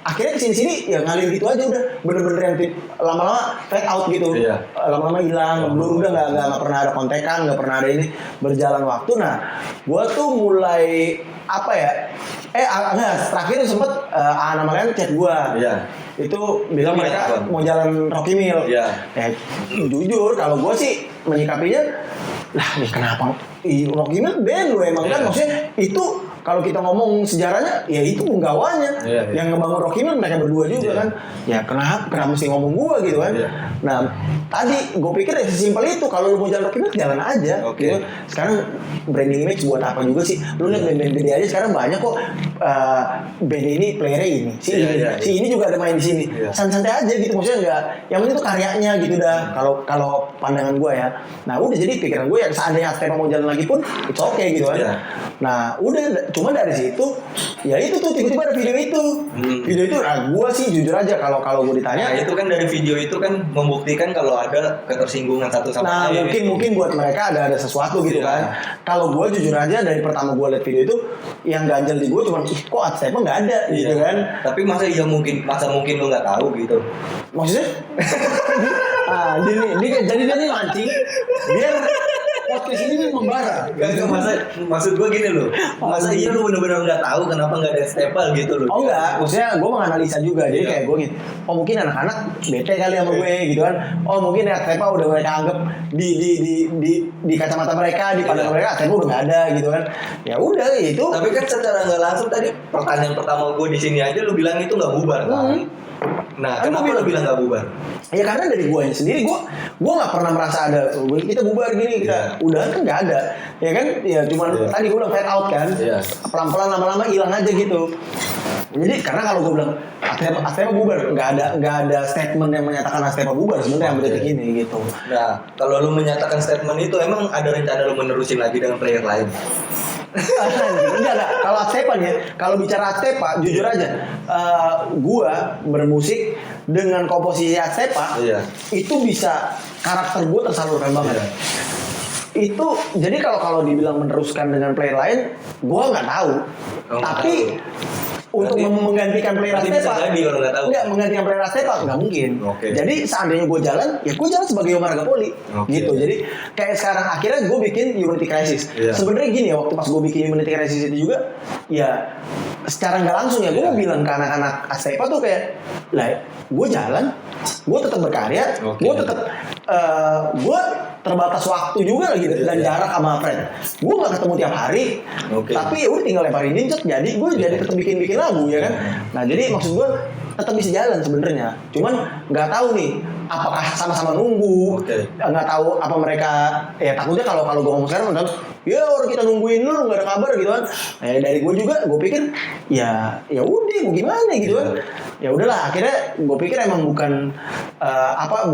akhirnya kesini-sini ya ngalir gitu aja, udah bener-bener yang lama-lama fade out gitu. Lama-lama hilang, belum, udah nggak pernah ada kontekan, nggak pernah ada ini. Berjalan waktu, nah gue tuh mulai apa ya? Terakhir sempet nama kalian chat gue. Itu bilang mereka mau jalan Rocky Mill. Jujur kalau gue sih menyikapinya, lah nih kenapa? Rocky Mill band lu emang kan, maksudnya itu kalau kita ngomong sejarahnya, ya itu penggawanya yang ngebangun Rocky Mill mereka berdua juga kan. Ya kenapa mesti ngomong gua gitu kan. Nah tadi gue pikir ya sesimpel itu, kalau lu mau jalan Rocky Mill jalan aja. Gitu. Sekarang branding image buat apa juga sih? Lu lihat band-band gede aja sekarang banyak kok, band ini playernya ini, si ini juga ada main di sini. Santai aja gitu, maksudnya enggak. Yang penting itu karyanya gitu dah. Kalau pandangan gue ya. Nah udah, jadi pikiran gue yang seandainya Astepa mau jalan lagi pun, it's okay gitu kan. Nah udah, cuma dari situ ya itu tuh tiba-tiba ada video itu. Video itu, nah gue sih jujur aja kalau gue ditanya. Nah itu kan dari video itu kan membuktikan kalau ada ketersinggungan satu sama lain. Nah mungkin buat mereka ada sesuatu gitu kan. Kalau gue jujur aja dari pertama gue liat video itu, yang ganjel di gue cuma kok Astepa nggak ada gitu kan. Tapi masa mungkin lo nggak tahu gitu? Maksudnya? Jadi dia nih mancing biar podcast ini membara. Maksud gue gini loh. Masa iya lu benar-benar nggak tahu kenapa nggak ada stapel gitu loh? Oh enggak, maksudnya gue menganalisa juga. Jadi kayak gue gitu, oh mungkin anak-anak bete kali sama gue gitu kan. Oh mungkin ya stapel udah mereka anggap di kacamata mereka, di pandang mereka stapel udah nggak ada gitu kan. Ya udah itu. Tapi kan secara nggak langsung tadi pertanyaan pertama gue di sini aja lu bilang itu nggak bubar kan? Nah, kenapa lu bilang nggak bubar? Ya karena dari gue sendiri, gue nggak pernah merasa ada kita bubar gini, kita udah kan nggak ada, ya kan, ya cuman tadi gue udah fade out kan, pelan-pelan lama-lama hilang aja gitu. Jadi karena kalau gue bilang Astepa bubar, nggak ada statement yang menyatakan Astepa bubar sebenarnya yang berarti gini gitu. Nah, kalau lu menyatakan statement itu emang ada rencana lu menerusin lagi dengan player lain? Enggak. Kalau Astepa nih, kalau bicara Astepa, jujur aja, gua bermusik dengan komposisi Astepa, itu bisa karakter gua tersalurkan banget. Itu jadi kalau dibilang meneruskan dengan player lain, gua nggak tahu. Tapi untuk menggantikan player Astepa, enggak menggantikan player Astepa nggak mungkin. Jadi seandainya gue jalan, ya gue jalan sebagai Yoma Ragapoli, gitu. Jadi kayak sekarang akhirnya gue bikin Unity Crisis. Sebenarnya gini ya, waktu pas gue bikin Unity Crisis itu juga, ya secara nggak langsung ya gue mau bilang ke anak-anak Astepa tuh kayak, lah gue jalan, gue tetap berkarya, gue tetap gue terbatas waktu juga gitu dan jarak sama Fred. Gue gak ketemu tiap hari, tapi ya udah tinggal lemparin incet, jadi gue jadi tetap bikin lagu ya kan. Nah jadi maksud gue tetap bisa jalan sebenarnya. Cuman nggak tahu nih apakah sama-sama nunggu, nggak tahu apa mereka ya takutnya kalau gue ngomong sekarang ya orang kita nungguin lu nggak ada kabar gitu kan. Dari gue juga gue pikir ya udah mau gimana gitu kan. Ya udahlah akhirnya gue pikir emang bukan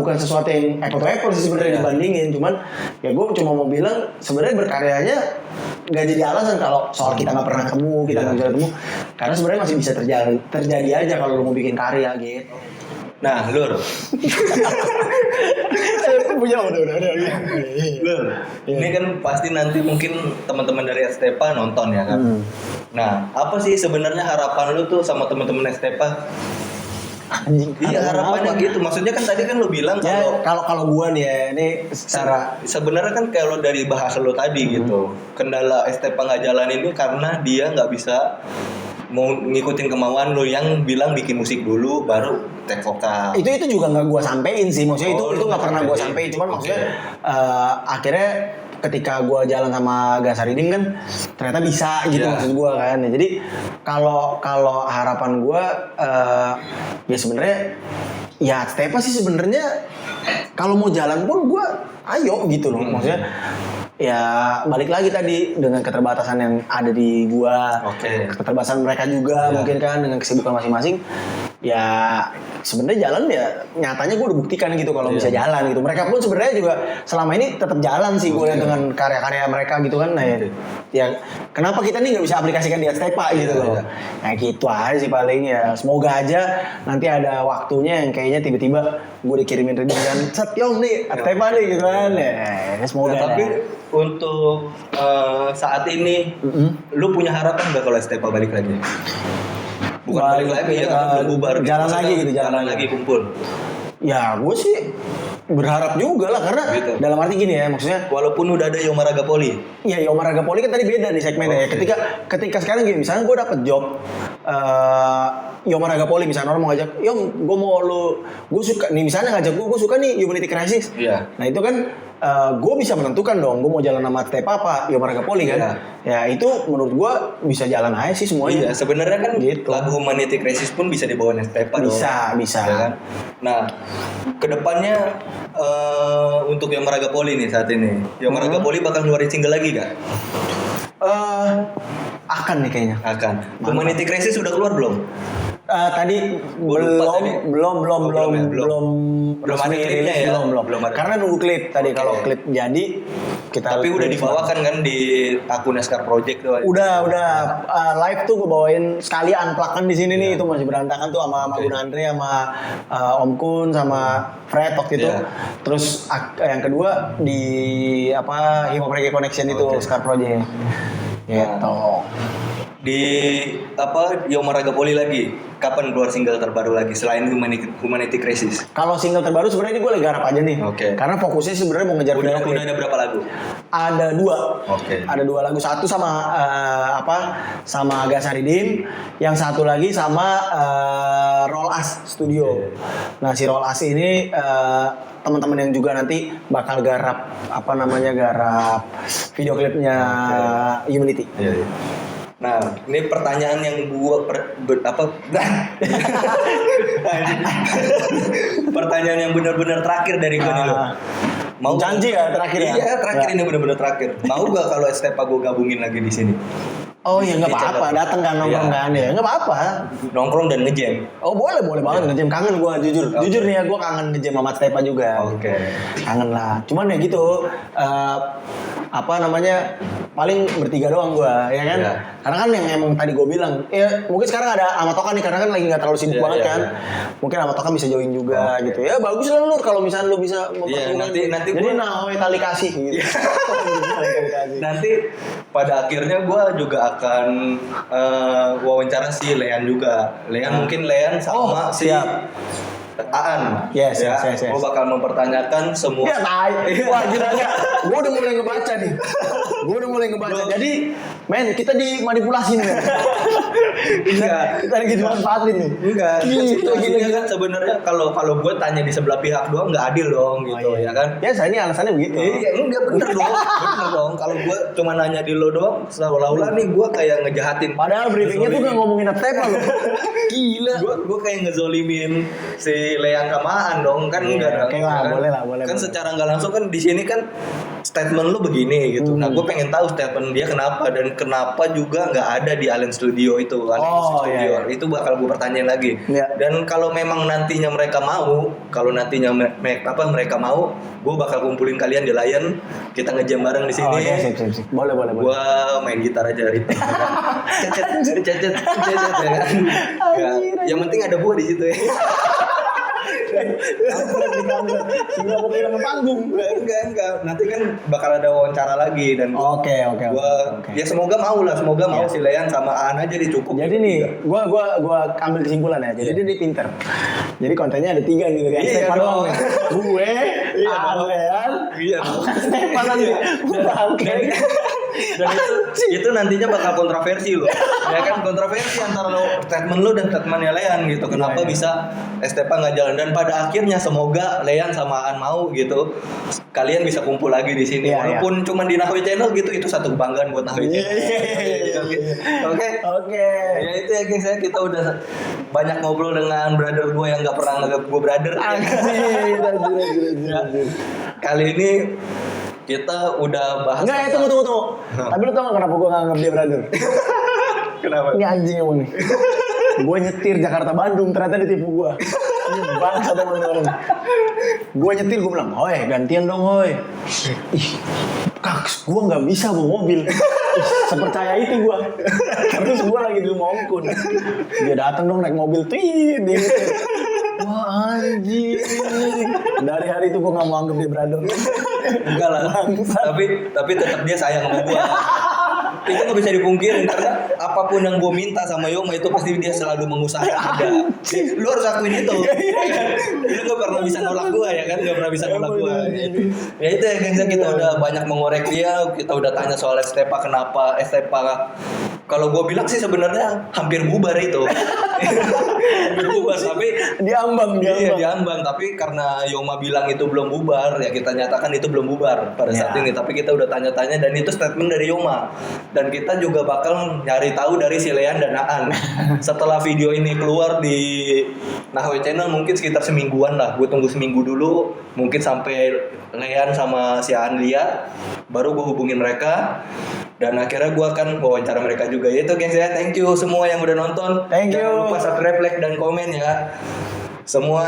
bukan sesuatu yang apple sih sebenarnya dibandingin. Cuman ya gue cuma mau bilang sebenarnya berkaryanya nggak jadi alasan kalau soal kita nggak pernah ketemu, kita nggak bisa ketemu, karena sebenarnya masih bisa terjadi aja kalau lu mau bikin karya gitu. Nah, Lur. Punya udah. Lur. Ini kan pasti nanti mungkin teman-teman dari Astepa nonton ya kan. Nah, apa sih sebenarnya harapan lu tuh sama teman-teman Astepa? Iya harapannya gitu. Maksudnya kan tadi kan lu bilang kalau gua nih ya ini secara sebenarnya kan kalau dari bahasa lu tadi gitu, kendala Astepa nggak jalan ini karena dia nggak bisa mau ngikutin kemauan lu yang bilang bikin musik dulu baru take vokal. Itu juga nggak gua sampein sih, maksudnya itu nggak pernah gua sampein, cuman maksudnya akhirnya ketika gue jalan sama Gasaridin kan ternyata bisa gitu maksud gue kan. Jadi kalau harapan gue ya sebenarnya ya Astepa sih sebenarnya kalau mau jalan pun gue ayo gitu loh. Maksudnya ya balik lagi tadi dengan keterbatasan yang ada di gue, keterbatasan mereka juga mungkin kan dengan kesibukan masing-masing. Ya sebenarnya jalan ya nyatanya gue udah buktikan gitu kalau bisa jalan gitu. Mereka pun sebenarnya juga selama ini tetap jalan sih gue lihat dengan karya-karya mereka gitu kan. Nah ya kenapa kita nih nggak bisa aplikasikan di Astepa gitu loh. Nah gitu aja sih paling ya. Semoga aja nanti ada waktunya yang kayaknya tiba-tiba gue dikirimin readingan set yom nih Astepa nih gitu kan. Ya semoga. Tapi untuk saat ini lu punya harapan nggak kalau Astepa balik lagi? Bukan balik lagi ya, udah bubar. Jalan lagi gitu, jalan lagi kumpul. Ya gue sih berharap juga lah karena dalam arti gini ya maksudnya walaupun udah ada Yoma Ragapoli. Iya Yoma Ragapoli kan tadi beda nih segmennya ya. Ketika sekarang gini misalnya gue dapet job Yoma Ragapoli misalnya orang mau ngajak, gue suka nih misalnya ngajak gue suka nih Unity Crisis. Nah itu kan gue bisa menentukan dong gue mau jalan sama Astepa apa Yoma Ragapoli kan. Ya itu menurut gue bisa jalan aja sih semuanya. Iya sebenarnya kan gitu. Lagu Humanity Crisis pun bisa dibawa Astepa dong. Bisa ya kan? Nah kedepannya untuk Yoma Ragapoli nih saat ini Yoma Ragapoli bakal ngeluarin single lagi gak? Akan nih kayaknya. Akan. Humanity Crisis sudah keluar belum? Tadi belum ada klipnya ya? Belum ada. Karena nunggu klip tadi. Kalau klip jadi kita. Tapi udah dibawakan kan di akun Scar Project tuh. Udah live tuh gue bawain sekali unplug-an di sini nih. Itu masih berantakan tuh sama Gun Andre sama Om Kun sama Fred waktu itu. Terus yang kedua di Hip Hop Reggae Connection itu Scar Project. Gitu. Di Yoma Ragapoli lagi kapan keluar single terbaru lagi selain Humanity Crisis? Kalau single terbaru sebenarnya ini gue lagi garap aja nih. Karena fokusnya sebenarnya mau ngejar udah ada berapa lagu? Ada 2. Ada 2 lagu. Satu sama sama Gasaridin, yang satu lagi sama Roll As Studio. Nah si Roll As ini teman-teman yang juga nanti bakal garap garap video klipnya Unity. Nah, ini pertanyaan yang pertanyaan yang benar-benar terakhir dari gue nih lo. Mau janji ya terakhir ya? Iya, terakhir ini benar-benar terakhir. Mau gak kalau Astepa gue gabungin lagi di sini? Oh iya nggak Di apa-apa, channel. datang kan nongkrong Iya. kan ya nggak apa-apa. Nongkrong dan ngejam. Oh boleh banget ngejam, kangen gue jujur nih ya, gue kangen ngejam sama Stepa juga. Oke. Kangen lah, cuman ya gitu apa namanya, paling bertiga doang gue ya kan. Iya. Karena kan yang emang tadi gue bilang ya mungkin sekarang ada sama Tokan nih karena kan lagi nggak terlalu sibuk Iya, banget iya, kan. iya. Mungkin sama Tokan bisa join juga Oke. gitu ya, bagus lah Lur kalau misalnya lu bisa Iya, nanti jadi gua- nahoy tali kasih gitu. Tali kasih. Nanti pada akhirnya gue juga akan wawancara si Lean juga. Mungkin Lean sama Oh, si siap. Aan. Yes. Gue bakal mempertanyakan semua. Ya, wah gila ya. Gue udah mulai ngebaca nih. Jadi, men, kita dimanipulasi nih, men. Enggak. Kita lagi dimanfaatin nih. Enggak, Gila. kan sebenarnya kalau gue tanya di sebelah pihak doang nggak adil dong gitu ya kan. Ya, saya ini alasannya begitu. Iya, enggak bener dong. Kalau gue cuma nanya di lo doang, seolah-olah nih gue kayak ngejahatin. Padahal briefingnya tuh nggak ngomongin Stepa loh. Gila. Gue kayak ngezolimin si Leang samaan dong kan. Iya, enggak dong. oke lah, Kan? boleh. Kan secara nggak langsung kan di sini kan statement lu begini gitu. Nah gue pengen tahu statement dia kenapa dan kenapa juga nggak ada di Alien Studio itu. Alien Oh, Studio iya. itu bakal gue pertanyain lagi. Iya. Dan kalau memang nantinya mereka mau, mereka mau, gue bakal kumpulin kalian di Lion, kita ngejam bareng di sini. Oh, iya, sip. Boleh. Gua main gitar aja ritme cecet ya kan. Yang penting ada gua di situ ya. Sehingga mau kehilangan panggung. Enggak. Nanti kan bakal ada wawancara lagi dan Oke. ya semoga mau si Lean sama Aan aja dicukup. Jadi nih, gua ambil kesimpulan ya. Jadi dia pinter. Jadi kontennya ada 3 nih dari Iya Stepa dong. doang nih. Gue, Iya dong. Alean, Iya. Stepa nanti. Oke. Dan itu nantinya bakal kontroversi loh. Ya kan kontroversi antara statement lo dan statementnya Lean gitu. Kenapa Iya. bisa Stepa nggak jalan dan pada akhirnya semoga Lean sama Aan mau gitu. Kalian bisa kumpul lagi di sini Iya, walaupun cuma di Nahoy Channel gitu, itu satu kebanggaan buat Nahoy Channel. Oke. Ya itu ya guys, kita udah banyak ngobrol dengan brother gue yang nggak pernah nganggap gue brother. Ya. Kali ini kita udah bahas. Enggak, ya tunggu. Tapi lu tau gak kenapa gue gak nganggap dia brother? Kenapa? Ini anjing emang nih. Gue nyetir Jakarta Bandung, ternyata ditipu gue. Ini bangsa teman-teman. Gue nyetir, gue bilang, "Hoi, gantian dong, hoi." Ih, kaks, gue nggak bisa bawa mobil. Ih, sepercaya itu gue. Terus gue lagi di rumah Om Kun. Dia datang dong naik mobil, dia nyetir. Wah anjing. Dari hari itu gue nggak mau anggap dia brother. Enggak lah. Tapi tetap dia sayang sama gue. Itu nggak bisa dipungkirin karena apapun yang gue minta sama Yoma itu pasti dia selalu mengusahakan ada. Lu harus akuin itu. Lu nggak pernah bisa nolak gue ya kan, nggak pernah bisa nolak gue. Ya itu ya gengs, kita udah banyak mengorek dia, kita udah tanya soal Stepa kenapa Stepa. Kalau gue bilang sih sebenarnya hampir bubar itu. Hampir bubar tapi Diambang. iya diambang, tapi karena Yoma bilang itu belum bubar ya kita nyatakan itu belum bubar pada saat ini. Tapi kita udah tanya-tanya dan itu statement dari Yoma dan kita juga bakal nyari tahu dari si Lean dan Aan. Setelah video ini keluar di Nahoy Channel mungkin sekitar semingguan lah, gue tunggu seminggu dulu mungkin sampai Lean sama si Aan lihat baru gue hubungin mereka. Dan akhirnya gue akan wawancara mereka juga. Itu guys ya, thank you semua yang udah nonton. Thank you. Jangan lupa subscribe, like, dan komen ya. Semua